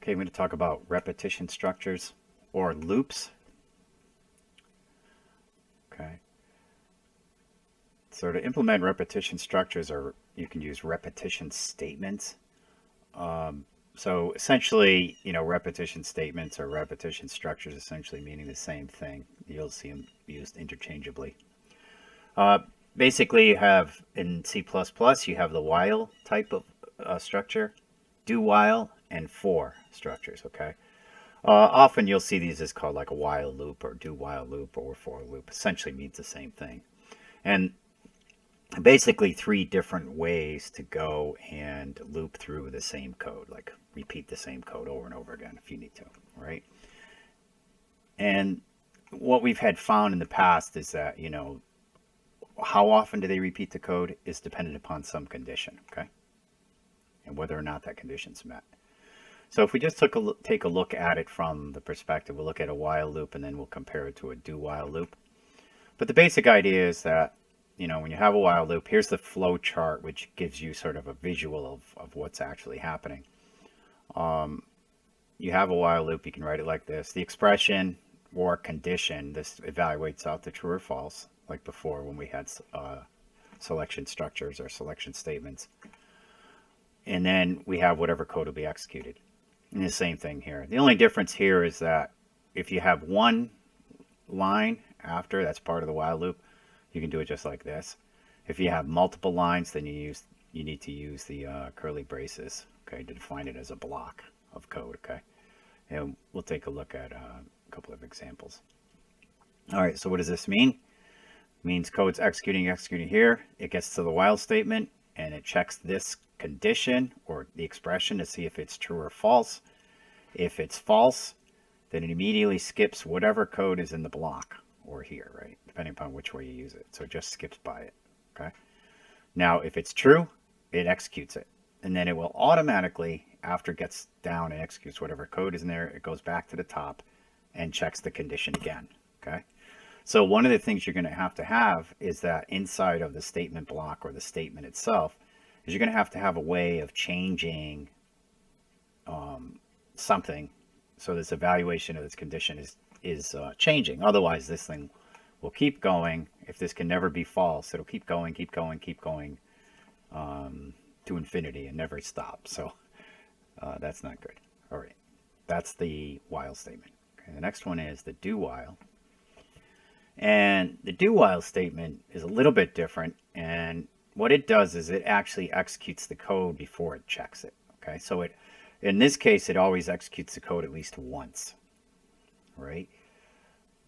Okay, I'm going to talk about repetition structures or loops. Okay. So to implement repetition structures, or you can use repetition statements. So essentially, repetition statements or repetition structures essentially meaning the same thing. You'll see them used interchangeably. Uh, Basically, you have in C++, you have the while type of structure, do while, and for structures, okay? Often you'll see these as called like a while loop or do while loop or for loop. Essentially means the same thing. And basically three different ways to go and loop through the same code, like repeat the same code over and over again if you need to, right? And what we've had found in the past is that, how often do they repeat the code is dependent upon some condition, okay? And whether or not that condition's met. So if we just take a look at it from the perspective, we'll look at a while loop and then we'll compare it to a do while loop. But the basic idea is that, when you have a while loop, here's the flow chart, which gives you sort of a visual of what's actually happening. You have a while loop, you can write it like this. The expression or condition, this evaluates out to true or false, like before when we had selection structures or selection statements. And then we have whatever code will be executed. And the same thing here. The only difference here is that if you have one line after, that's part of the while loop, you can do it just like this. If you have multiple lines, then you need to use the curly braces, okay, to define it as a block of code, okay? And we'll take a look at a couple of examples. All right, so what does this mean? It means code's executing here. It gets to the while statement, and it checks this condition or the expression to see if it's true or false. If it's false, then it immediately skips whatever code is in the block or here, right? Depending upon which way you use it. So it just skips by it, okay? Now, if it's true, it executes it. And then it will automatically, after it gets down and executes whatever code is in there, it goes back to the top and checks the condition again, okay? So one of the things you're going to have is that inside of the statement block or the statement itself, is you're going to have a way of changing something so this evaluation of this condition is changing. Otherwise, this thing will keep going. If this can never be false, it'll keep going to infinity and never stop. So that's not good. All right, that's the while statement. Okay, the next one is the do while. And the do while statement is a little bit different, and what it does is it actually executes the code before it checks it. Okay, so in this case, it always executes the code at least once, right?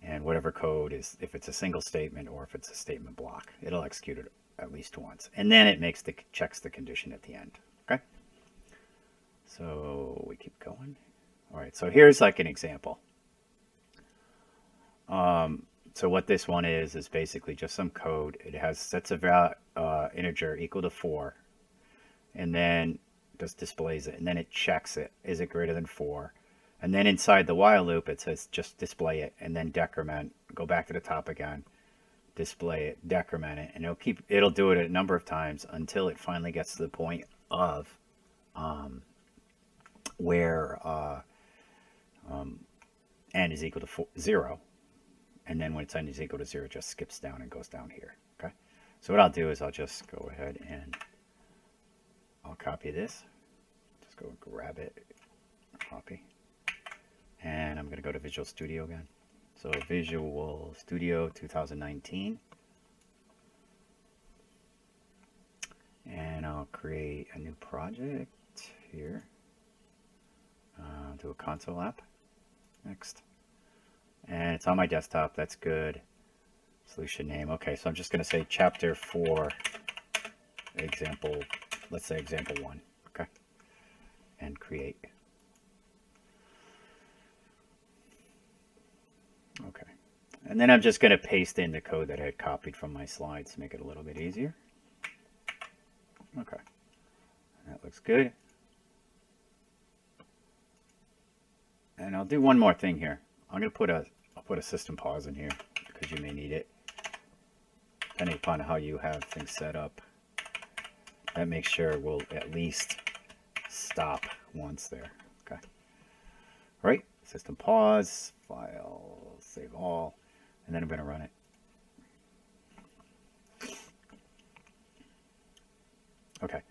And whatever code is, if it's a single statement or if it's a statement block, it'll execute it at least once, and then it checks the condition at the end. Okay, so we keep going. All right, so here's like an example. So what this one is basically just some code. It has sets of integer equal to 4, and then just displays it, and then it checks it. Is it greater than 4? And then inside the while loop, it says just display it, and then decrement. Go back to the top again, display it, decrement it, and it'll do it a number of times until it finally gets to the point of where n is equal to 0. And then when its n is equal to 0, it just skips down and goes down here. Okay. So what I'll do is I'll just go ahead and I'll copy this. Just go and grab it, copy. And I'm going to go to Visual Studio again. So Visual Studio 2019. And I'll create a new project here. Do a console app. Next. And it's on my desktop. That's good. Solution name. Okay, so I'm just going to say chapter 4, example, let's say example 1. Okay. And create. Okay. And then I'm just going to paste in the code that I had copied from my slides to make it a little bit easier. Okay. That looks good. And I'll do one more thing here. I'm going to I'll put a system pause in here because you may need it. Depending upon how you have things set up, that makes sure we'll at least stop once there. Okay. All right, system pause, file, save all, and then I'm going to run it. Okay,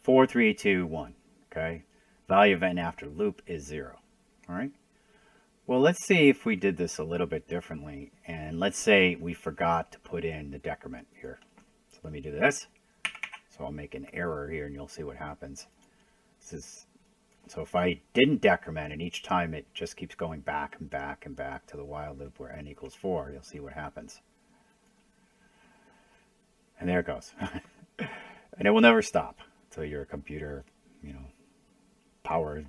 4, 3, 2, 1. Okay, value of n after loop is 0. All right. Well, let's see if we did this a little bit differently. And let's say we forgot to put in the decrement here. So let me do this. So I'll make an error here and you'll see what happens. So if I didn't decrement and each time it just keeps going back and back and back to the while loop where n equals 4, you'll see what happens. And there it goes. And it will never stop until your computer, power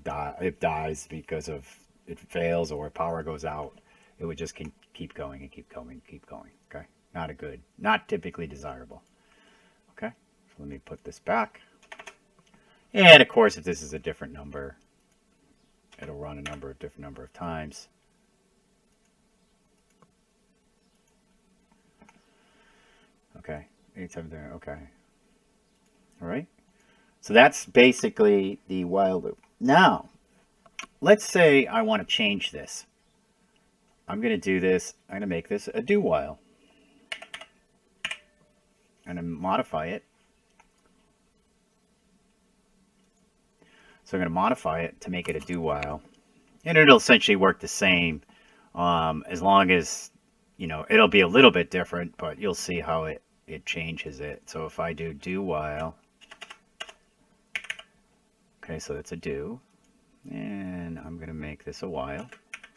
dies because of it fails or power goes out. It would just keep going and keep going and keep going. Okay, not typically desirable. Okay, so let me put this back. And of course, if this is a different number, it'll run a different number of times. Okay, 873. Okay, all right. So that's basically the while loop. Now, let's say I want to change this. I'm going to do this. I'm going to make this a do while. I'm going to modify it. So I'm going to modify it to make it a do while. And it'll essentially work the same as long as, it'll be a little bit different, but you'll see how it changes it. So if I do while, okay, so that's a do. And I'm going to make this a while.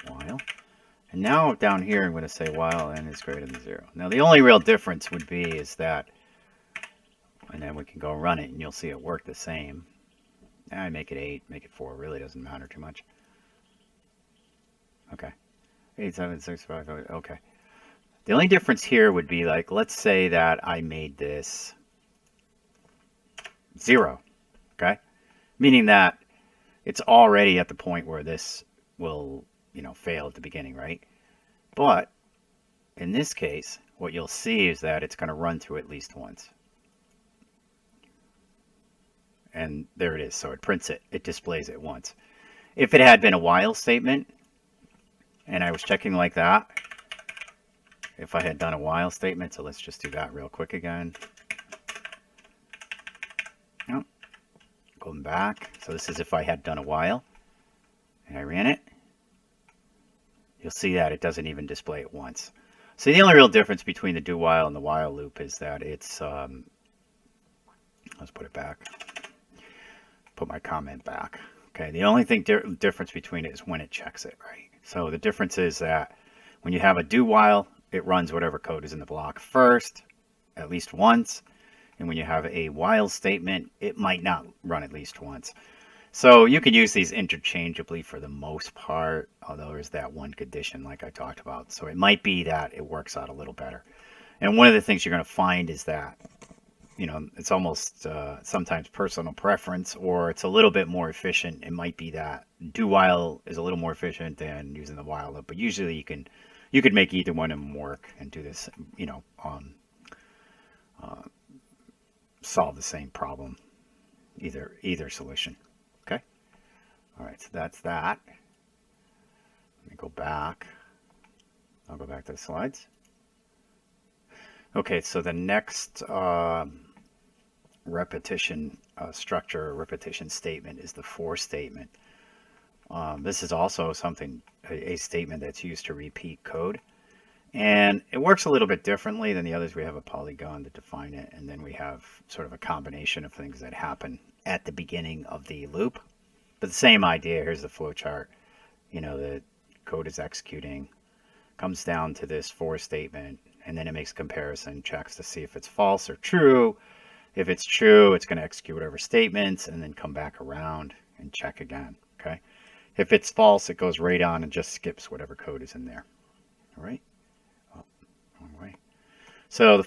And now down here, I'm going to say while n is greater than 0. Now the only real difference would be is that, and then we can go run it and you'll see it work the same. I make it 8, make it 4, really doesn't matter too much. Okay. 8, 7, 6, 5, okay. The only difference here would be like, let's say that I made this 0, okay? Meaning that it's already at the point where this will, fail at the beginning, right? But in this case, what you'll see is that it's going to run through at least once. And there it is. So it prints it. It displays it once. If it had been a while statement, and I was checking like that, if I had done a while statement, so let's just do that real quick again. Oh, going back. So this is if I had done a while, and I ran it. You'll see that it doesn't even display it once. So the only real difference between the do while and the while loop is that it's, let's put it back. Put my comment back. Okay, the only thing difference between it is when it checks it, right? So the difference is that when you have a do while, it runs whatever code is in the block first, at least once. And when you have a while statement, it might not run at least once. So you can use these interchangeably for the most part, although there's that one condition like I talked about. So it might be that it works out a little better. And one of the things you're going to find is that, it's almost sometimes personal preference, or it's a little bit more efficient. It might be that do while is a little more efficient than using the while loop, but usually you could make either one of them work and do this, solve the same problem, either solution. Okay. All right. So that's that. Let me go back. I'll go back to the slides. Okay. So the next repetition structure or repetition statement is the for statement. This is also a statement that's used to repeat code. And it works a little bit differently than the others. We have a polygon to define it, and then we have sort of a combination of things that happen at the beginning of the loop. But the same idea, here's the flow chart. The code is executing, comes down to this for statement, and then it makes a comparison, checks to see if it's false or true. If it's true, it's going to execute whatever statements and then come back around and check again, okay? If it's false, it goes right on and just skips whatever code is in there, all right? Wrong way. So the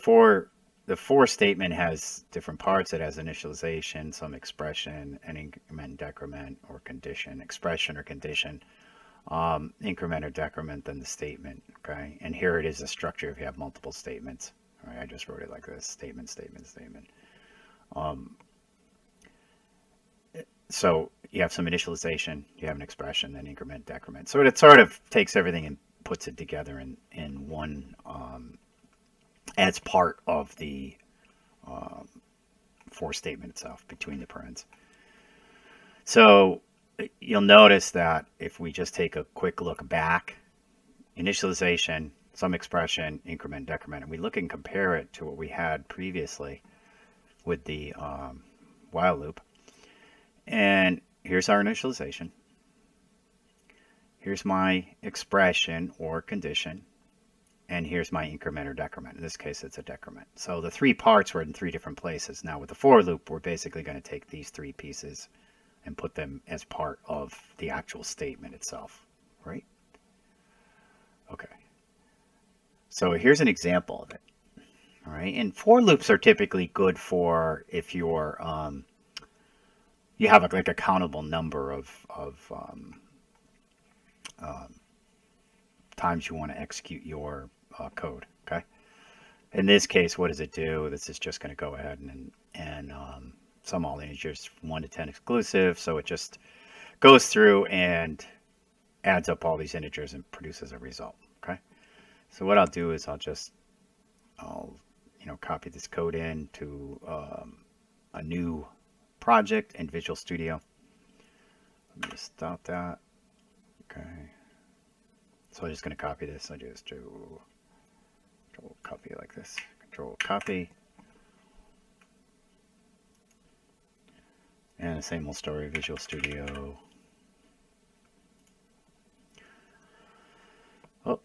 for statement has different parts. It has initialization, some expression, an increment, decrement, or condition, expression or condition, increment or decrement, then the statement. Okay, and here it is a structure if you have multiple statements. All right, I just wrote it like this: statement, statement, statement. So you have some initialization, you have an expression, then increment, decrement. So it sort of takes everything and puts it together in one as part of the for statement itself between the parens. So you'll notice that if we just take a quick look back, initialization, some expression, increment, decrement, and we look and compare it to what we had previously with the while loop. And here's our initialization. Here's my expression or condition. And here's my increment or decrement. In this case, it's a decrement. So the three parts were in three different places. Now with the for loop, we're basically going to take these three pieces and put them as part of the actual statement itself, right? Okay. So here's an example of it. All right. And for loops are typically good for if you're you have like a countable number of times you want to execute your code. Okay. In this case, what does it do? This is just going to go ahead and sum all integers from 1 to 10 exclusive. So it just goes through and adds up all these integers and produces a result. Okay. So what I'll do is I'll copy this code into a new project in Visual Studio. Let me just stop that. Okay. So I'm just going to copy this. I just do Control copy like this. Control copy. And the same old story, Visual Studio. Oh,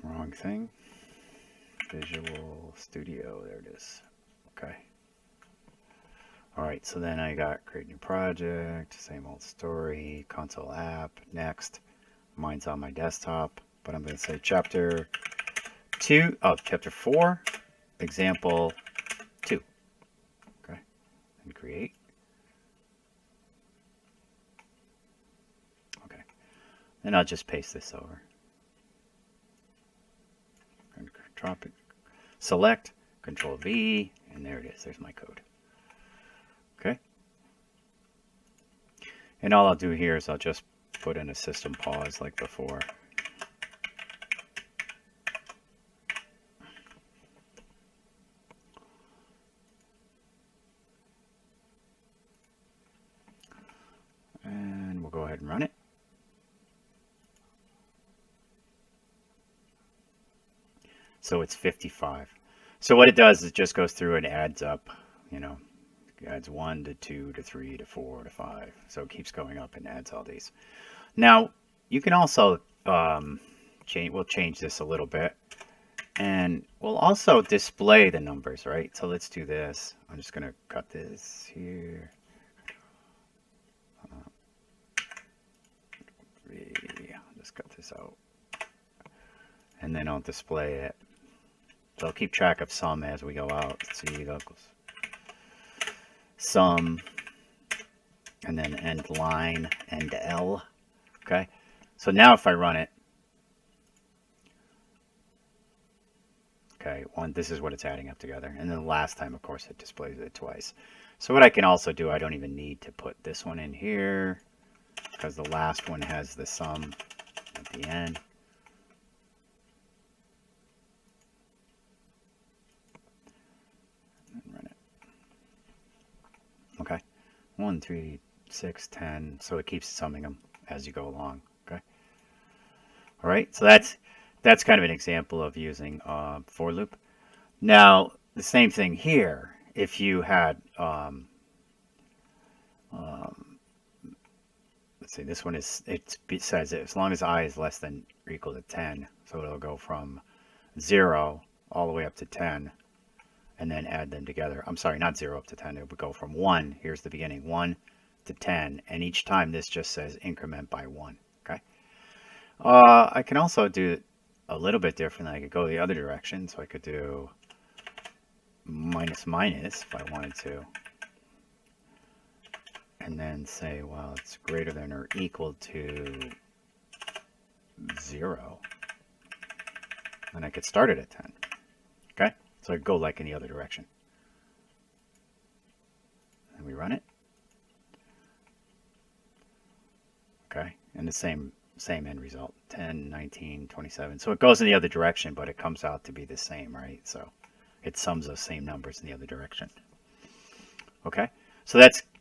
wrong thing. Visual Studio, there it is. Okay. All right, so then I got create new project, same old story, console app, next. Mine's on my desktop, but I'm going to say chapter 4, example 2. Okay, and create. Okay, and I'll just paste this over. And drop it, select, Control V, and there it is. There's my code. Okay, and all I'll do here is I'll just put in a system pause like before. And we'll go ahead and run it. So it's 55. So what it does is it just goes through and adds up, adds 1 to 2 to 3 to 4 to 5. So it keeps going up and adds all these. Now, you can also we'll change this a little bit. And we'll also display the numbers, right? So let's do this. I'm just going to cut this here. I'll just cut this out. And then I'll display it. So I'll keep track of sum as we go out. C equals sum, and then end line, end L. Okay. So now if I run it, okay, this is what it's adding up together. And then the last time, of course, it displays it twice. So what I can also do, I don't even need to put this one in here because the last one has the sum at the end. Okay, 1, 3, 6, 10. So it keeps summing them as you go along. Okay. All right. So that's kind of an example of using for loop. Now the same thing here. If you had, let's see, this one is it says as long as I is less than or equal to 10, so it'll go from 0 all the way up to 10. And then add them together. I'm sorry, not 0 up to 10. It would go from 1, here's the beginning, 1 to 10. And each time this just says increment by 1. Okay. I can also do it a little bit differently. I could go the other direction. So I could do minus minus if I wanted to. And then say, well, it's greater than or equal to 0. And I could start it at 10. Okay. So I go like in the other direction. And we run it. Okay, and the same end result, 10, 19, 27. So it goes in the other direction, but it comes out to be the same, right? So it sums those same numbers in the other direction. Okay, so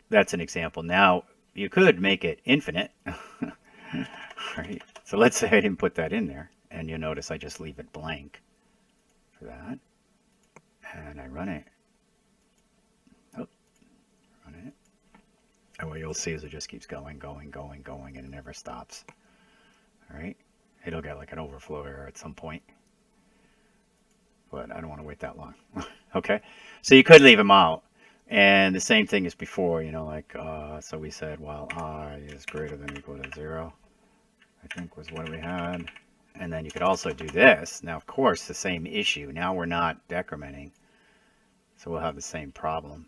that's an example. Now you could make it infinite, right? So let's say I didn't put that in there, and you'll notice I just leave it blank for that, and I run it. Oh, run it. And what you'll see is it just keeps going, and it never stops. All right, it'll get like an overflow error at some point, but I don't want to wait that long. Okay, so you could leave them out. And the same thing as before, like, so we said, well, I is greater than or equal to 0, I think was what we had. And then you could also do this. Now, of course, the same issue. Now we're not decrementing, so we'll have the same problem.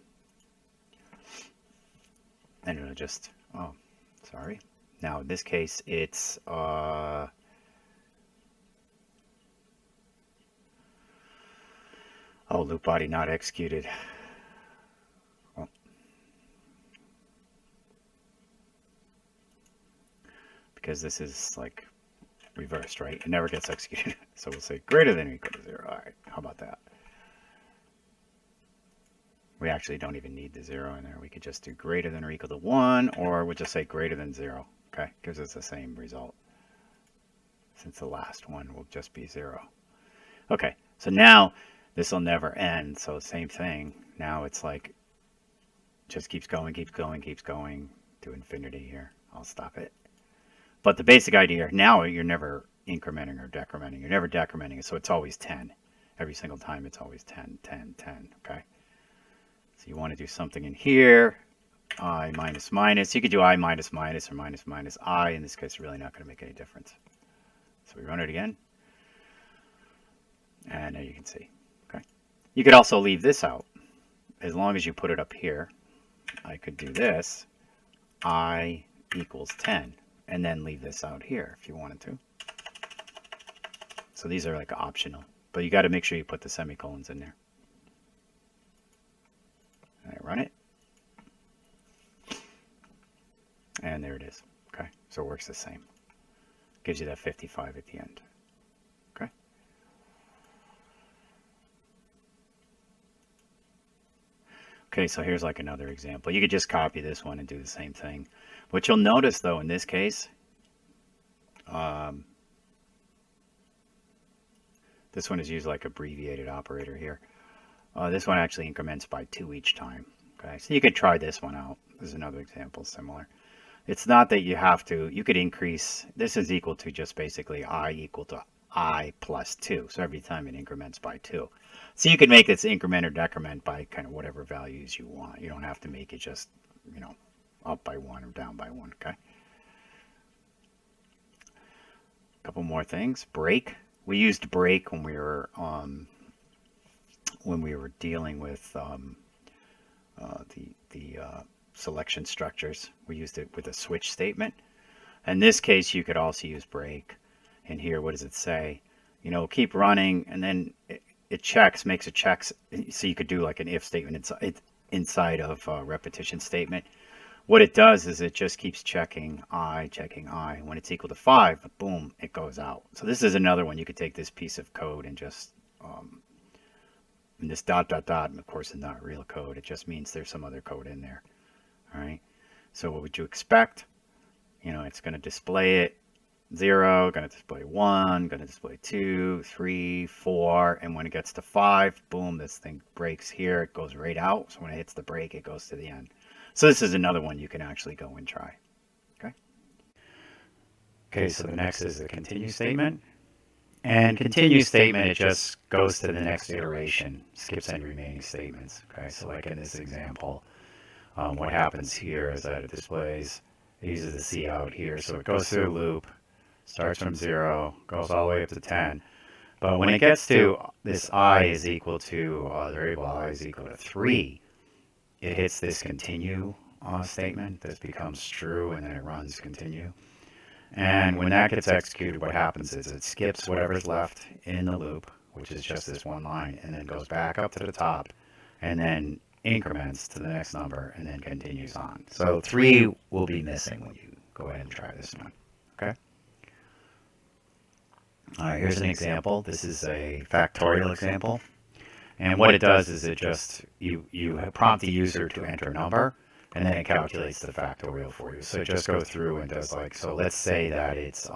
And it'll just, oh, sorry. Now, in this case, it's, oh, loop body not executed. Because this is like reversed, right? It never gets executed. So we'll say greater than or equal to 0. All right, how about that? We actually don't even need the 0 in there. We could just do greater than or equal to 1, or we'll just say greater than 0. Okay, gives us the same result. Since the last one will just be 0. Okay, so now this will never end. So same thing. Now it's like just keeps going to infinity here. I'll stop it. But the basic idea, now you're never incrementing or decrementing. You're never decrementing it, so it's always 10. Every single time it's always 10, 10, 10, okay? So you want to do something in here, I minus minus. You could do I minus minus or minus minus I. In this case, really not going to make any difference. So we run it again. And there you can see, okay? You could also leave this out. As long as you put it up here, I could do this, I equals 10. And then leave this out here if you wanted to. So these are like optional, but you got to make sure you put the semicolons in there. And I run it. And there it is. Okay, so it works the same. Gives you that 55 at the end. Okay. Okay, so here's like another example. You could just copy this one and do the same thing. What you'll notice, though, in this case, this one is used like abbreviated operator here. This one actually increments by 2 each time. Okay, so you could try this one out. This is another example similar. It's not that you have to. You could increase. This is equal to just basically I equal to I plus 2. So every time it increments by 2. So you could make this increment or decrement by kind of whatever values you want. You don't have to make it just, up by 1 or down by 1, okay? A couple more things. Break. We used break when we were dealing with the selection structures. We used it with a switch statement. In this case, you could also use break. And here, what does it say? Keep running, and then it checks, makes it checks. So you could do like an if statement inside of a repetition statement. What it does is it just keeps checking I. When it's equal to 5, boom, it goes out. So this is another one. You could take this piece of code and just, and this dot, and of course, is not real code. It just means there's some other code in there. All right. So what would you expect? It's going to display it 0, going to display 1, going to display 2, 3, 4, and when it gets to 5, boom, this thing breaks here. It goes right out. So when it hits the break, it goes to the end. So this is another one you can actually go and try. Okay, so the next is the continue statement. And continue statement, it just goes to the next iteration, skips any remaining statements. Okay, so like in this example, what happens here is that it displays, it uses the C out here. So it goes through a loop, starts from 0, goes all the way up to 10. But when it gets to this I is equal to, the variable I is equal to 3, it hits this continue statement. This becomes true, and then it runs continue. And when that gets executed, what happens is it skips whatever's left in the loop, which is just this one line, and then goes back up to the top, and then increments to the next number, and then continues on. So 3 will be missing when you go ahead and try this one. Okay. All right, here's an example. This is a factorial example. And what it does is it just, you prompt the user to enter a number, and then it calculates the factorial for you. So it just goes through and does like, so let's say that it's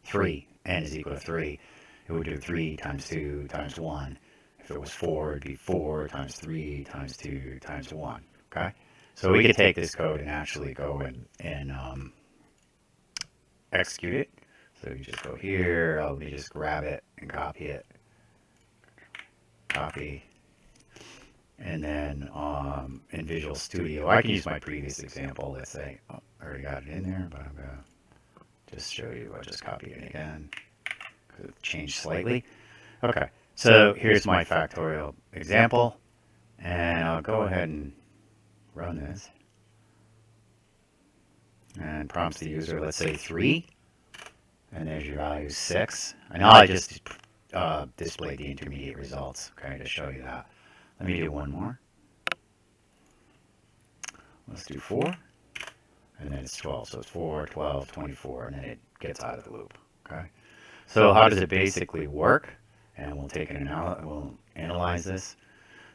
3, n is equal to 3. It would do 3 times 2 times 1. If it was 4, it'd be 4 times 3 times 2 times 1. Okay? So we could take this code and actually go and execute it. So you just go here, let me just grab it and copy it. Copy. And then in Visual Studio, I can use my previous example. Let's say, oh, I already got it in there, but I'm going to just show you. I'll just copy it again. It changed slightly. Okay, so here's my factorial example. And I'll go ahead and run this. And prompts the user, let's say 3. And there's your value 6. And now I just displayed the intermediate results, okay, to show you that. Let me do one more. Let's do 4. And then it's 12. So it's 4, 12, 24, and then it gets out of the loop, okay? So how does it basically work? And we'll take we'll analyze this.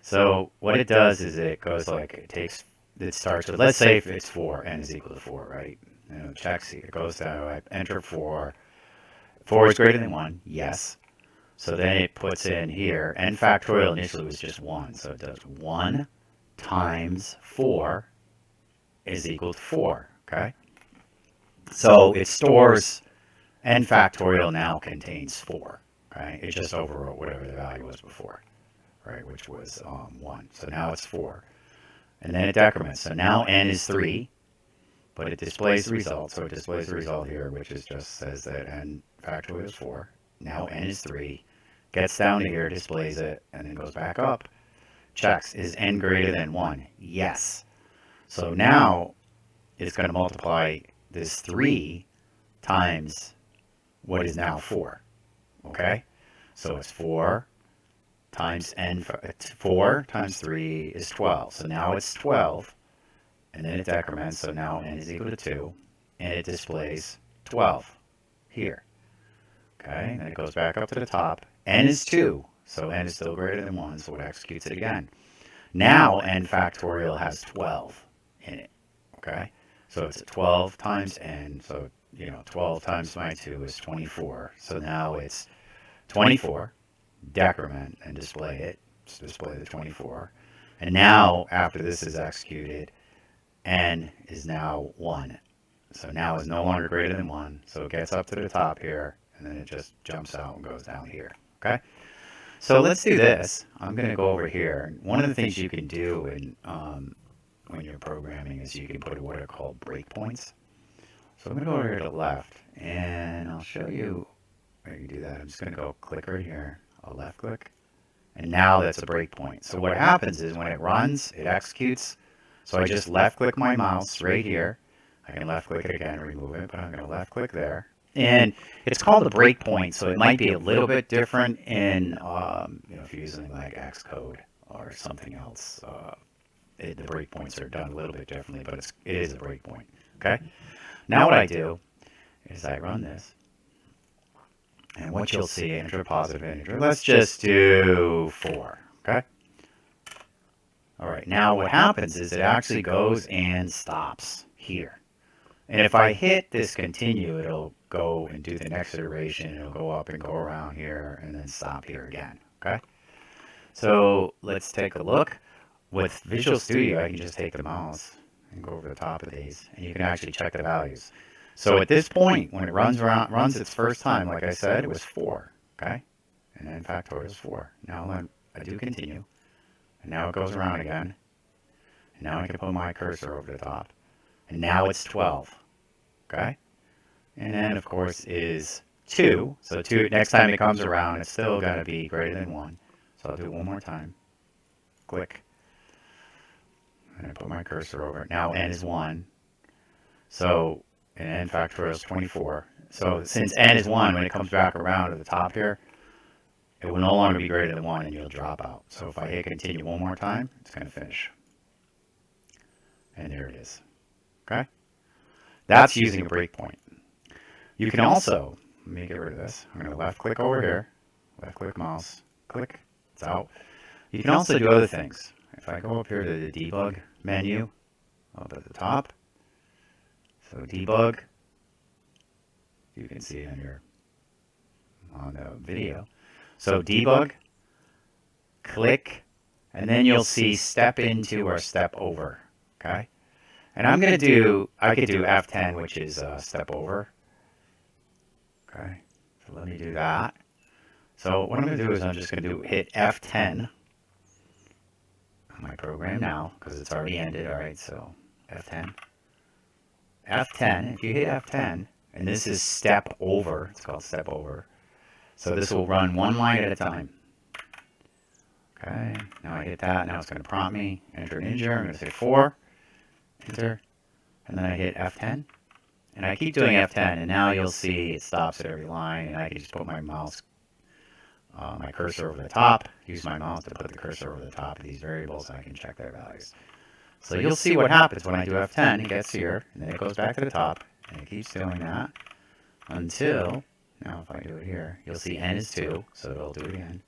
So what it does is it goes like, it starts with, let's say if it's 4, n is equal to 4, right? And it checks, it goes down, I enter 4. 4 is greater than 1, yes. So then it puts in here, n factorial initially was just 1. So it does 1 times 4 is equal to 4, okay? So it stores n factorial now contains 4, okay? It just overwrote whatever the value was before, right, which was 1. So now it's 4. And then it decrements. So now n is 3, but it displays the result. So it displays the result here, which is just says that n factorial is 4. Now n is 3. Gets down here, displays it, and then goes back up. Checks, is n greater than 1? Yes. So now it's going to multiply this 3 times what is now 4. Okay? So it's 4 times n, 4 times 3 is 12. So now it's 12, and then it decrements, so now n is equal to 2, and it displays 12 here. Okay, and then it goes back up to the top. N is 2, so n is still greater than 1, so it executes it again. Now n factorial has 12 in it, okay? So it's 12 times n, so, 12 times my 2 is 24. So now it's 24, decrement, and display it. Just display the 24. And now, after this is executed, n is now 1. So now it's no longer greater than 1, so it gets up to the top here, and then it just jumps out and goes down here, okay? So let's do this. I'm going to go over here. One of the things you can do when you're programming is you can put what are called breakpoints. So I'm going to go over here to the left, and I'll show you how you do that. I'm just going to go click right here. I'll left click, and now that's a breakpoint. So what happens is when it runs, it executes. So I just left click my mouse right here. I can left click it again, remove it, but I'm going to left click there. And it's called a breakpoint, so it might be a little bit different in, if you're using like Xcode or something else. The breakpoints are done a little bit differently, but it is a breakpoint. Okay. Now what I do is I run this, and what you'll see, enter a positive integer. Let's just do 4. Okay. All right. Now what happens is it actually goes and stops here. And if I hit this continue, it'll go and do the next iteration. It'll go up and go around here and then stop here again, okay? So let's take a look. With Visual Studio, I can just take the mouse and go over the top of these, and you can actually check the values. So at this point, when it runs its first time, like I said, it was 4, okay? And then factorial is 4. Now I do continue, and now it goes around again. And now I can put my cursor over the top. And now it's 12, okay? And then, of course, is 2. So 2, next time it comes around, it's still going to be greater than 1. So I'll do it one more time. Click. And I put my cursor over it. Now n is 1. So, and n factorial is 24. So since n is 1, when it comes back around to the top here, it will no longer be greater than 1, and you'll drop out. So if I hit continue one more time, it's going to finish. And there it is. Okay? That's using a breakpoint. You can also, let me get rid of this. I'm going to left click over here, left click mouse, click, it's out. You can also do other things. If I go up here to the debug menu up at the top, so debug, you can see it on the video. So debug, click, and then you'll see step into or step over, okay? And I'm going to do, I could do F10, which is step over. Okay, so let me do that. So what I'm going to do is I'm just going to hit F10 on my program now, because it's already ended, all right, so F10. F10, if you hit F10, and this is step over, it's called step over. So this will run one line at a time. Okay, now I hit that, now it's going to prompt me, enter an integer, I'm going to say 4, enter, and then I hit F10. And I keep doing F10, and now you'll see it stops at every line, and I can just put my mouse, my cursor over the top, use my mouse to put the cursor over the top of these variables, and I can check their values. So you'll see what happens when I do F10, it gets here, and then it goes back to the top, and it keeps doing that until, now if I do it here, you'll see n is 2, so it'll do it again.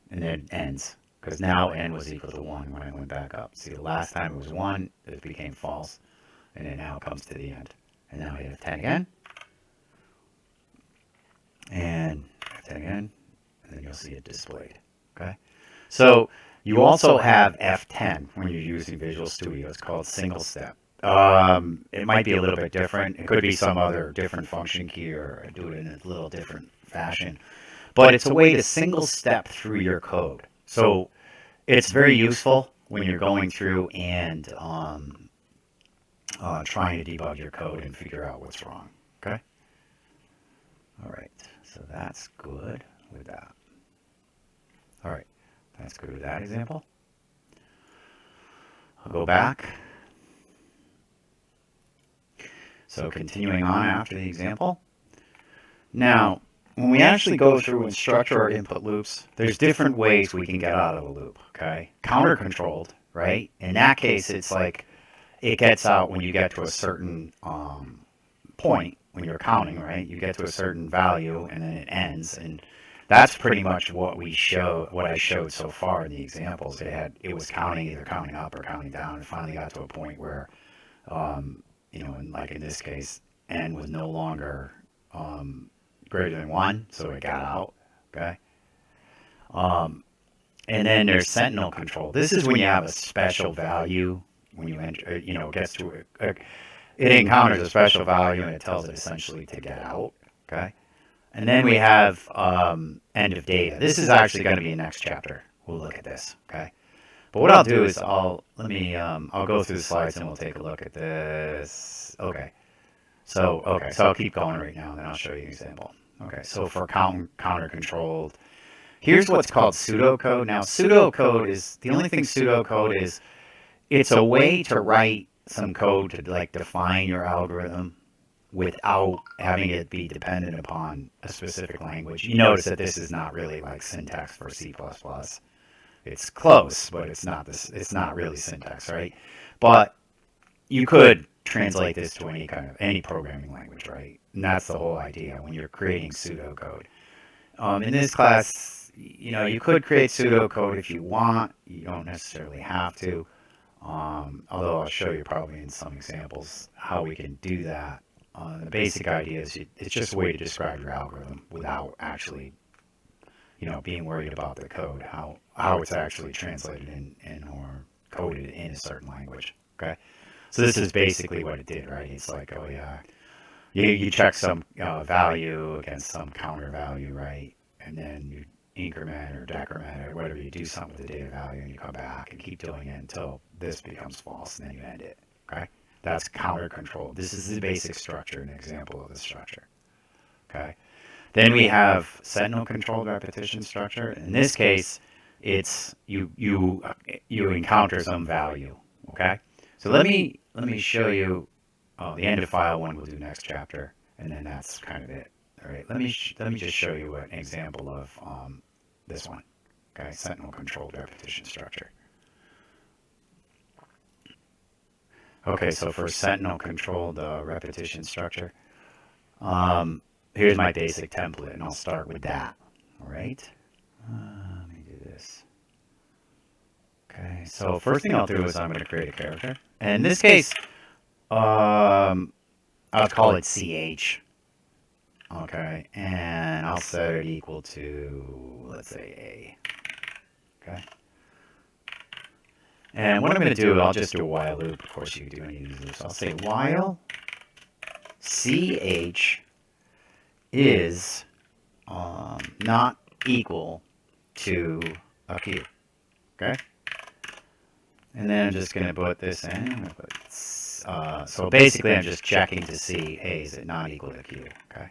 And then it ends, because now n was equal to 1 when I went back up. See, the last time it was 1, it became false. And it now comes to the end. And now I hit F10 again. And F10 again. And then you'll see it displayed. Okay? So you also have F10 when you're using Visual Studio. It's called single step. It might be a little bit different. It could be some other different function key, or do it in a little different fashion. But it's a way to single step through your code. So it's very useful when you're going through and trying to debug your code and figure out what's wrong. Okay? All right. So that's good with that. All right. That's good with that example. I'll go back. So continuing on after the example. Now, when we actually go through and structure our input loops, there's different ways we can get out of the loop. Okay? Counter-controlled, right? In that case, it's like, it gets out when you get to a certain point when you're counting, right? You get to a certain value and then it ends, and that's pretty much what I showed so far in the examples. It was counting, either counting up or counting down, and finally got to a point where, and like in this case, n was no longer greater than 1, so it got out. Okay. And then there's sentinel control. This is when you have a special value. When you enter, it gets to it encounters a special value and it tells it essentially to get out. Okay, and then we have end of data. This is actually going to be a next chapter. We'll look at this. Okay, but what I'll do is I'll go through the slides and we'll take a look at this. Okay, so I'll keep going right now and then I'll show you an example. Okay, so for counter controlled, here's what's called pseudocode. Now pseudocode is the only thing pseudocode is. It's a way to write some code to like define your algorithm without having it be dependent upon a specific language. You notice that this is not really like syntax for C++. It's close, but it's not really syntax, right? But you could translate this to any programming language, right? And that's the whole idea when you're creating pseudocode. In this class, you could create pseudocode if you want. You don't necessarily have to. Although I'll show you probably in some examples how we can do that. The basic idea is it's just a way to describe your algorithm without actually, being worried about the code, how it's actually translated in or coded in a certain language. Okay, so this is basically what it did, right? It's like, oh yeah, you check some value against some counter value, right? And then you increment or decrement or whatever, you do something with the data value and you come back and keep doing it until this becomes false and then you end it. Okay, that's counter control. This is the basic structure, an example of the structure. Okay, then we have sentinel controlled repetition structure. In this case, it's you encounter some value. Okay, so let me show you the end of file one. We'll do next chapter, and then that's kind of it. All right, let me just show you an example of this one. Okay, sentinel controlled repetition structure. Okay, so for Sentinel controlled repetition structure, here's my basic template, and I'll start with that. All right. Let me do this. Okay, so first thing I'll do is I'm going to create a character. And in this case, I'll call it CH. Okay, and I'll set it equal to, let's say, A. Okay. And what I'm going to do, I'll just do a while loop. Of course, you can do any of these. I'll say while CH is not equal to a Q. Okay? And then I'm just going to put this in. So basically, I'm just checking to see, hey, is it not equal to Q? Okay.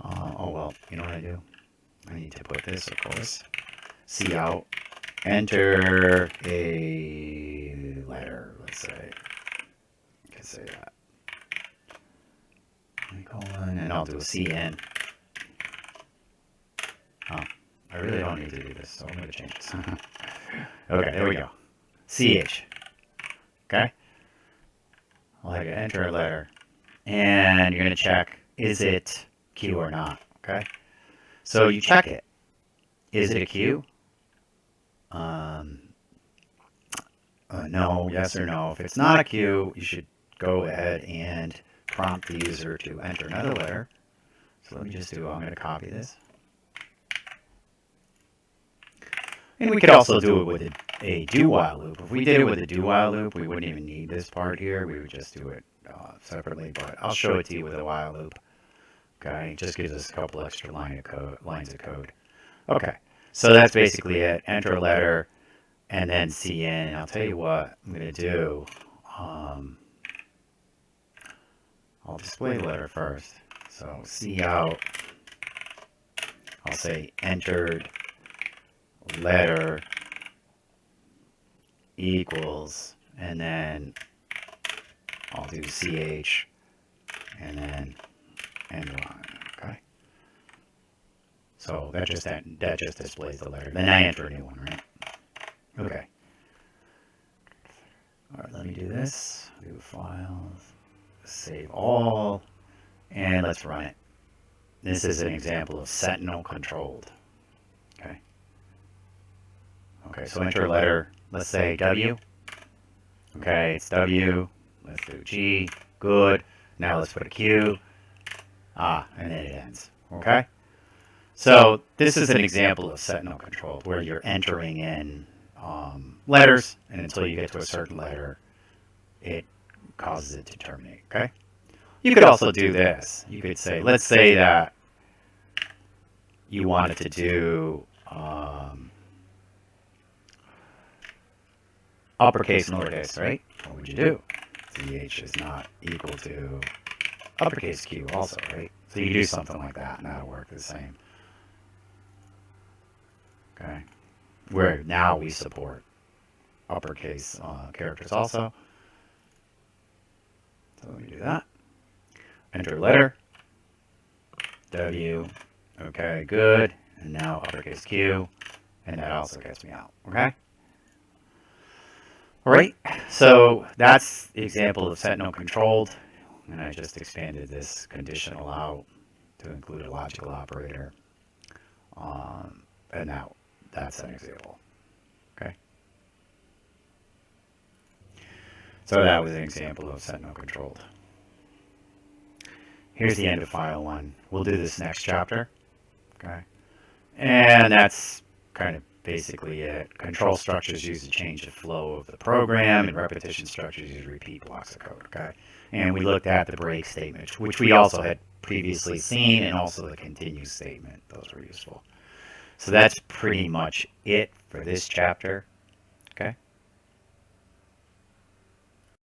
Oh, well, you know what I do? I need to put this, of course. C out. Enter a letter, let's say. I can say that. Semicolon, and I'll do a CN. Oh, I really don't need to do this, so I'm going to change this. Okay, there we go. CH. Okay? I'll have you enter a letter. And you're going to check, is it Q or not? Okay? So you check it. Is it a Q? No, yes or no. If it's not a Q, you should go ahead and prompt the user to enter another letter. So let me just do, I'm going to copy this. And we could also do it with a do-while loop. If we did it with a do-while loop, we wouldn't even need this part here. We would just do it separately, but I'll show it to you with a while loop. Okay, it just gives us a couple extra lines of code. Okay, so that's basically it. Enter a letter, and then CN. I'll tell you what I'm going to do. I'll display the letter first. So C out. I'll say entered letter equals, and then I'll do CH, and then end line. Okay. So that just displays the letter. Then I enter a new one, right? Okay. All right, let me do this. Do files, save all, and let's run it. This is an example of Sentinel controlled. Okay. Okay, so enter a letter. Let's say W. Okay, it's W. Let's do G. Good. Now let's put a Q. And then it ends. Okay? So this is an example of Sentinel controlled, where you're entering in letters, and until you get to a certain letter, it causes it to terminate. Okay? You could also do this. You could say, let's say that you wanted to do uppercase and lowercase, right? What would you do? CH is not equal to uppercase Q also, right? So you do something like that, and that'll work the same. Okay? Where now we support uppercase characters also. So let me do that. Enter letter. W. Okay, good. And now uppercase Q. And that also gets me out. Okay? Alright, so that's the example of Sentinel controlled. And I just expanded this conditional out to include a logical operator. And now that's an example. Okay? So that was an example of Sentinel controlled. Here's the end of file 1. We'll do this next chapter. Okay? And that's kind of basically it. Control structures use to change the flow of the program, and repetition structures use repeat blocks of code. Okay? And we looked at the break statement, which we also had previously seen, and also the continue statement. Those were useful. So that's pretty much it for this chapter.